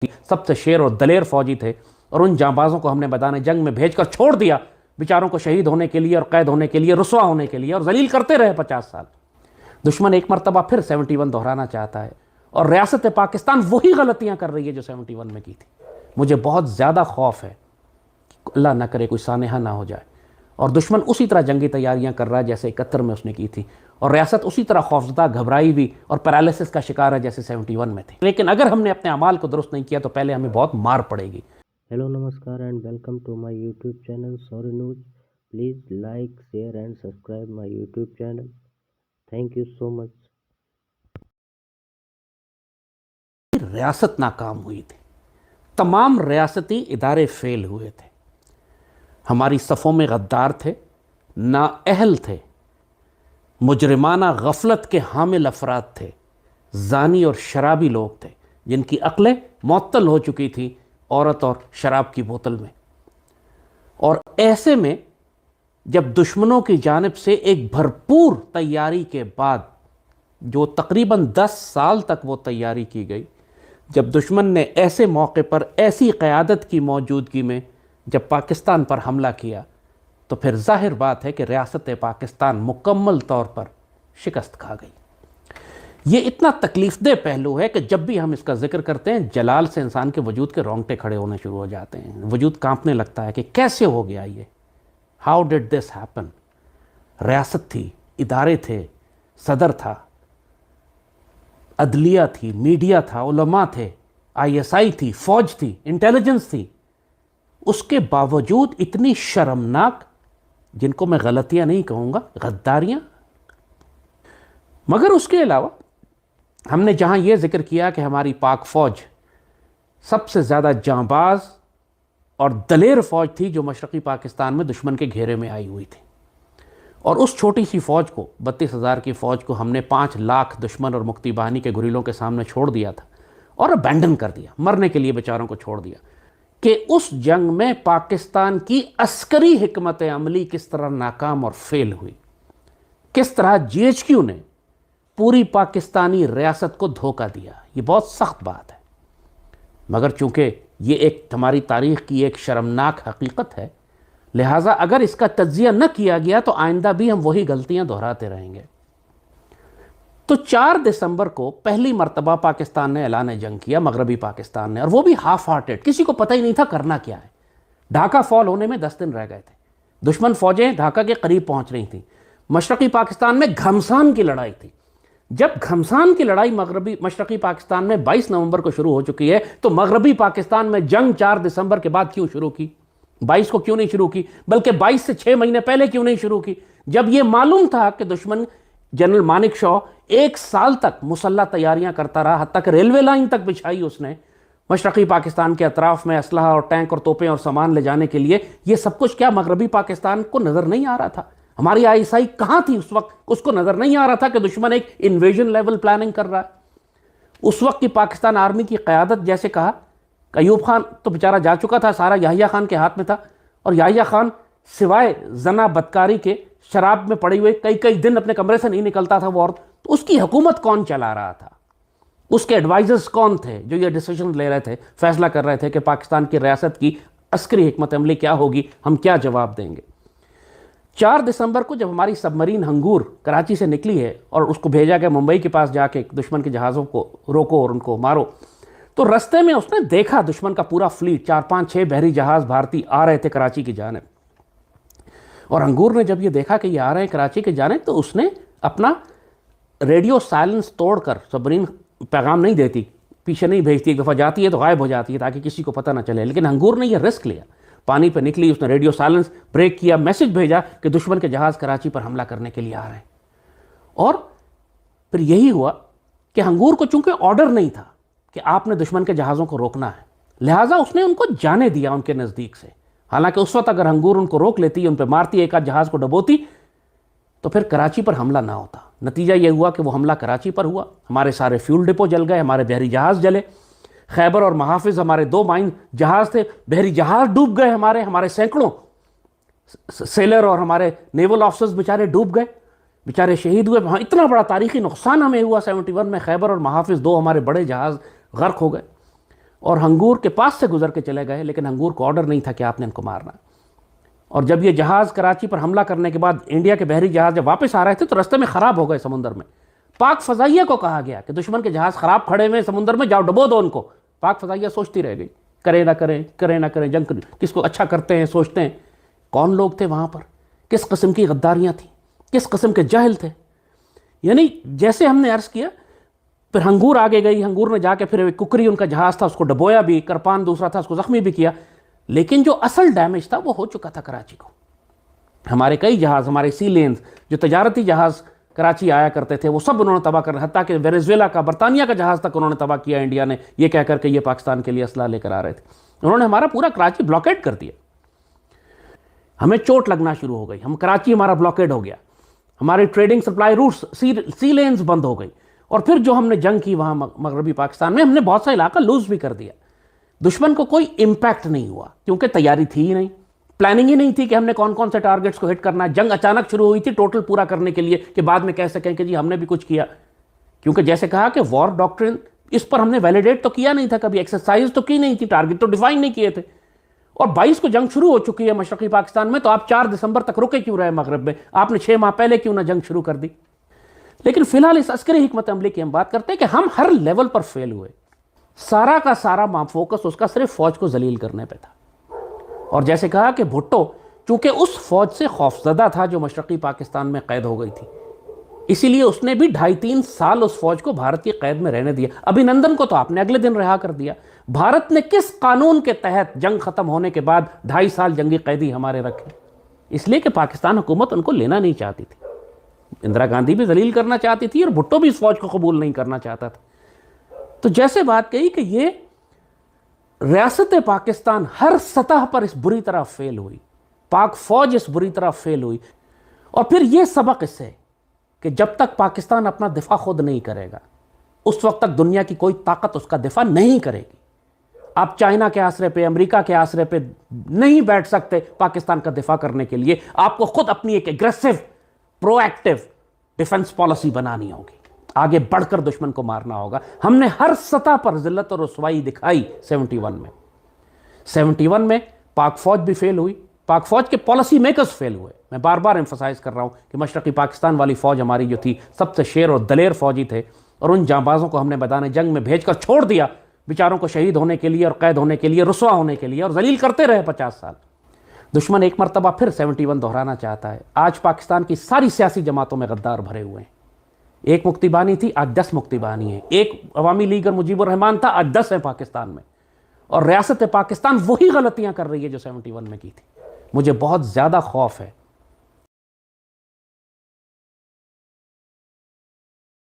سب سے شیر اور دلیر فوجی تھے، اور ان جانبازوں کو ہم نے میدان جنگ میں بھیج کر چھوڑ دیا بیچاروں کو شہید ہونے کے لیے اور قید ہونے کے لیے، رسوا ہونے کے لیے، اور ذلیل کرتے رہے 50 سال۔ دشمن ایک مرتبہ پھر 71 دہرانا چاہتا ہے، اور ریاست پاکستان وہی غلطیاں کر رہی ہے جو 71 میں کی تھی۔ مجھے بہت زیادہ خوف ہے، اللہ نہ کرے کوئی سانحہ نہ ہو جائے، اور دشمن اسی طرح جنگی تیاریاں کر رہا ہے جیسے 71 میں اس نے کی تھی، اور ریاست اسی طرح خوفزدہ، گھبرائی ہوئی اور پیرالائسس کا شکار ہے جیسے 71 میں تھی۔ لیکن اگر ہم نے اپنے اعمال کو درست نہیں کیا تو پہلے ہمیں بہت مار پڑے گی۔ Hello, Namaskar, and welcome to my YouTube channel Sorry News. Please like, share, and subscribe my YouTube channel. Thank you so much. ریاست ناکام ہوئی تھی، تمام ریاستی ادارے فیل ہوئے تھے، ہماری صفوں میں غدار تھے، نااہل تھے، مجرمانہ غفلت کے حامل افراد تھے، زانی اور شرابی لوگ تھے جن کی عقلیں معطل ہو چکی تھی عورت اور شراب کی بوتل میں۔ اور ایسے میں جب دشمنوں کی جانب سے ایک بھرپور تیاری کے بعد، جو تقریباً 10 سال تک وہ تیاری کی گئی، جب دشمن نے ایسے موقع پر ایسی قیادت کی موجودگی میں جب پاکستان پر حملہ کیا، تو پھر ظاہر بات ہے کہ ریاست پاکستان مکمل طور پر شکست کھا گئی۔ یہ اتنا تکلیف دہ پہلو ہے کہ جب بھی ہم اس کا ذکر کرتے ہیں، جلال سے انسان کے وجود کے رونگٹے کھڑے ہونے شروع ہو جاتے ہیں، وجود کانپنے لگتا ہے کہ کیسے ہو گیا یہ، ہاؤ ڈڈ دس ہیپن۔ ریاست تھی، ادارے تھے، صدر تھا، عدلیہ تھی، میڈیا تھا، علماء تھے، ISI تھی، فوج تھی، انٹیلیجنس تھی، اس کے باوجود اتنی شرمناک، جن کو میں غلطیاں نہیں کہوں گا، غداریاں۔ مگر اس کے علاوہ ہم نے جہاں یہ ذکر کیا کہ ہماری پاک فوج سب سے زیادہ جانباز اور دلیر فوج تھی جو مشرقی پاکستان میں دشمن کے گھیرے میں آئی ہوئی تھی، اور اس چھوٹی سی فوج کو، 32,000 کی فوج کو ہم نے 5 لاکھ دشمن اور مکتی باہنی کے گریلوں کے سامنے چھوڑ دیا تھا، اور ابینڈن کر دیا، مرنے کے لیے بیچاروں کو چھوڑ دیا، کہ اس جنگ میں پاکستان کی عسکری حکمت عملی کس طرح ناکام اور فیل ہوئی، کس طرح GHQ نے پوری پاکستانی ریاست کو دھوکہ دیا۔ یہ بہت سخت بات ہے، مگر چونکہ یہ ایک ہماری تاریخ کی ایک شرمناک حقیقت ہے، لہٰذا اگر اس کا تجزیہ نہ کیا گیا تو آئندہ بھی ہم وہی غلطیاں دہراتے رہیں گے۔ تو 4 دسمبر کو پہلی مرتبہ پاکستان نے اعلان جنگ کیا، مغربی پاکستان نے، اور وہ بھی ہاف ہارٹڈ، کسی کو پتہ ہی نہیں تھا کرنا کیا ہے۔ ڈھاکہ فال ہونے میں 10 دن رہ گئے تھے، دشمن فوجیں ڈھاکہ کے قریب پہنچ رہی تھیں، مشرقی پاکستان میں گھمسان کی لڑائی تھی۔ جب گھمسان کی لڑائی مشرقی پاکستان میں 22 نومبر کو شروع ہو چکی ہے، تو مغربی پاکستان میں جنگ 4 دسمبر کے بعد کیوں شروع کی؟ 22 کو کیوں نہیں شروع کی؟ بلکہ 22 سے 6 مہینے پہلے کیوں نہیں شروع کی؟ جب یہ معلوم تھا کہ دشمن، جنرل مانک شا 1 سال تک مسلح تیاریاں کرتا رہا، حتیٰ کہ ریلوے لائن تک بچھائی اس نے مشرقی پاکستان کے اطراف میں اسلحہ اور ٹینک اور توپیں اور سامان لے جانے کے لیے۔ یہ سب کچھ کیا مغربی پاکستان کو نظر نہیں آ رہا تھا؟ ہماری ISI کہاں تھی اس وقت؟ اس کو نظر نہیں آ رہا تھا کہ دشمن ایک انویژن لیول پلاننگ کر رہا ہے۔ اس وقت کی پاکستان آرمی کی قیادت، جیسے کہا، ایوب خان تو بیچارہ جا چکا تھا، سارا یحییٰ خان کے ہاتھ میں تھا، اور یحییٰ خان سوائے زنا بدکاری کے شراب میں پڑی ہوئے کئی دن اپنے کمرے سے نہیں نکلتا تھا وہ عورت۔ تو اس کی حکومت کون چلا رہا تھا؟ اس کے ایڈوائزرز کون تھے جو یہ ڈیسیژن لے رہے تھے، فیصلہ کر رہے تھے کہ پاکستان کی ریاست کی عسکری حکمت عملی کیا ہوگی، ہم کیا جواب دیں گے؟ 4 دسمبر کو جب ہماری سب مرین ہنگور کراچی سے نکلی ہے اور اس کو بھیجا گیا ممبئی کے پاس، جا کے دشمن کے جہازوں کو روکو اور ان کو مارو، تو رستے میں اس نے دیکھا دشمن کا پورا فلیٹ، 4 5 6 بحری جہاز بھارتی آ رہے تھے کراچی کی جانب، اور ہنگور نے جب یہ دیکھا کہ یہ آ رہے ہیں کراچی کی جانب، تو اس نے اپنا ریڈیو سائلنس توڑ کر، سب مرین پیغام نہیں دیتی، پیچھے نہیں بھیجتی، ایک دفعہ جاتی ہے تو غائب ہو جاتی ہے تاکہ کسی کو پتہ نہ چلے، لیکن ہنگور نے یہ رسک لیا، پانی پہ نکلی، اس نے ریڈیو سائلنس بریک کیا، میسج بھیجا کہ دشمن کے جہاز کراچی پر حملہ کرنے کے لیے آ رہے ہیں۔ اور پھر یہی ہوا کہ ہنگور کو چونکہ آرڈر نہیں تھا کہ آپ نے دشمن کے جہازوں کو روکنا ہے، لہٰذا اس نے ان کو جانے دیا ان کے نزدیک سے۔ حالانکہ اس وقت اگر ہنگور ان کو روک لیتی، ان پہ مارتی، ایک آدھ جہاز کو ڈبوتی، تو پھر کراچی پر حملہ نہ ہوتا۔ نتیجہ یہ ہوا کہ وہ حملہ کراچی پر ہوا، ہمارے سارے فیول ڈپو جل گئے، ہمارے بحری جہاز جلے، خیبر اور محافظ ہمارے 2 مائن جہاز تھے، بحری جہاز ڈوب گئے، ہمارے سینکڑوں سیلر اور ہمارے نیول آفسرز بیچارے ڈوب گئے، بیچارے شہید ہوئے۔ وہاں اتنا بڑا تاریخی نقصان ہمیں ہوا 71 میں، خیبر اور محافظ 2 ہمارے بڑے جہاز غرق ہو گئے۔ اور ہنگور کے پاس سے گزر کے چلے گئے، لیکن ہنگور کو آرڈر نہیں تھا کہ آپ نے ان کو مارنا۔ اور جب یہ جہاز کراچی پر حملہ کرنے کے بعد انڈیا کے بحری جہاز جب واپس آ رہے تھے تو رستے میں خراب ہو گئے سمندر میں، پاک فضائیہ کو کہا گیا کہ دشمن کے جہاز خراب کھڑے ہوئے سمندر میں، جاؤ ڈبو دو ان کو۔ پاک فضائیہ سوچتی رہ گئی، کریں نہ کریں، کریں نہ کریں، جنگ کس کو اچھا کرتے ہیں سوچتے ہیں۔ کون لوگ تھے وہاں پر، کس قسم کی غداریاں تھیں، کس قسم کے جاہل تھے۔ یعنی جیسے ہم نے عرض کیا، پھر ہنگور آگے گئی، ہنگور نے جا کے پھر ککری ان کا جہاز تھا اس کو ڈبویا بھی، کرپان دوسرا تھا اس کو زخمی بھی کیا، لیکن جو اصل ڈیمیج تھا وہ ہو چکا تھا کراچی کو۔ ہمارے کئی جہاز، ہمارے سی لینز جو تجارتی جہاز کراچی آیا کرتے تھے وہ سب انہوں نے تباہ کر، حتیٰ کہ وینزویلا کا، برطانیہ کا جہاز تک انہوں نے تباہ کیا انڈیا نے، یہ کہہ کر کہ یہ پاکستان کے لیے اسلحہ لے کر آ رہے تھے۔ انہوں نے ہمارا پورا کراچی بلاکیڈ کر دیا، ہمیں چوٹ لگنا شروع ہو گئی، کراچی ہمارا بلاکیڈ ہو گیا، ہماری ٹریڈنگ سپلائی روٹس، سی لینز بند ہو گئی، اور پھر جو ہم نے جنگ کی وہاں مغربی پاکستان میں، ہم نے بہت سا علاقہ لوز بھی کر دیا۔ دشمن کو کوئی امپیکٹ نہیں ہوا کیونکہ تیاری تھی ہی نہیں، پلاننگ ہی نہیں تھی کہ ہم نے کون کون سے ٹارگٹس کو ہٹ کرنا ہے۔ جنگ اچانک شروع ہوئی تھی ٹوٹل پورا کرنے کے لیے کہ بعد میں کہہ سکیں کہ جی ہم نے بھی کچھ کیا، کیونکہ جیسے کہا کہ وار ڈاکٹرن اس پر ہم نے ویلیڈیٹ تو کیا نہیں تھا، کبھی ایکسرسائز تو کی نہیں تھی، ٹارگٹ تو ڈیفائن نہیں کیے تھے۔ اور 22 کو جنگ شروع ہو چکی ہے مشرقی پاکستان میں، تو آپ 4 دسمبر تک رکے کیوں رہے مغرب میں؟ آپ نے 6 ماہ پہلے کیوں نہ جنگ شروع کر دی؟ لیکن فی الحال اس عسکری حکمت عملی کی ہم بات کرتے ہیں کہ ہم ہر لیول پر فیل ہوئے، سارا کا سارا فوکس اس کا صرف فوج کو ذلیل کرنے پہ تھا۔ اور جیسے کہا کہ بھٹو چونکہ اس فوج سے خوفزدہ تھا جو مشرقی پاکستان میں قید ہو گئی تھی، اسی لیے اس نے بھی 2.5-3 سال اس فوج کو بھارت کی قید میں رہنے دیا۔ ابھینندن کو تو آپ نے اگلے دن رہا کر دیا۔ بھارت نے کس قانون کے تحت جنگ ختم ہونے کے بعد 2.5 سال جنگی قیدی ہمارے رکھے؟ اس لیے کہ پاکستان حکومت ان کو لینا نہیں چاہتی تھی، اندرا گاندھی بھی ذلیل کرنا چاہتی تھی اور بھٹو بھی اس فوج کو قبول نہیں کرنا چاہتا تھا۔ تو جیسے بات کہی کہ یہ ریاست پاکستان ہر سطح پر اس بری طرح فیل ہوئی، پاک فوج اس بری طرح فیل ہوئی، اور پھر یہ سبق اس سے کہ جب تک پاکستان اپنا دفاع خود نہیں کرے گا اس وقت تک دنیا کی کوئی طاقت اس کا دفاع نہیں کرے گی۔ آپ چائنا کے آسرے پہ، امریکہ کے آسرے پہ نہیں بیٹھ سکتے پاکستان کا دفاع کرنے کے لیے، آپ کو خود اپنی ایک ایگریسو پرو ایکٹیو ڈیفنس پالیسی بنانی ہوگی، آگے بڑھ کر دشمن کو مارنا ہوگا۔ ہم نے ہر سطح پر ذلت اور رسوائی دکھائی 71 میں پاک فوج بھی فیل ہوئی، پاک فوج کے پالیسی میکرز فیل ہوئے۔ میں بار بار ایمفسائز کر رہا ہوں کہ مشرقی پاکستان والی فوج ہماری جو تھی سب سے شیر اور دلیر فوجی تھے، اور ان جانبازوں کو ہم نے میدان جنگ میں بھیج کر چھوڑ دیا بیچاروں کو شہید ہونے کے لیے اور قید ہونے کے لیے، رسوا ہونے کے لیے، اور ذلیل کرتے رہے 50 سال۔ دشمن ایک مرتبہ پھر 71 دہرانا چاہتا ہے۔ آج پاکستان کی ساری سیاسی جماعتوں میں غدار بھرے ہوئے ہیں۔ ایک مکتی بانی تھی، آج 10 مکتی بانی ہیں۔ ایک عوامی لیگ اور مجیب الرحمان تھا، آج 10 ہیں پاکستان میں، اور ریاست پاکستان وہی غلطیاں کر رہی ہے جو 71 میں کی تھی۔ مجھے بہت زیادہ خوف ہے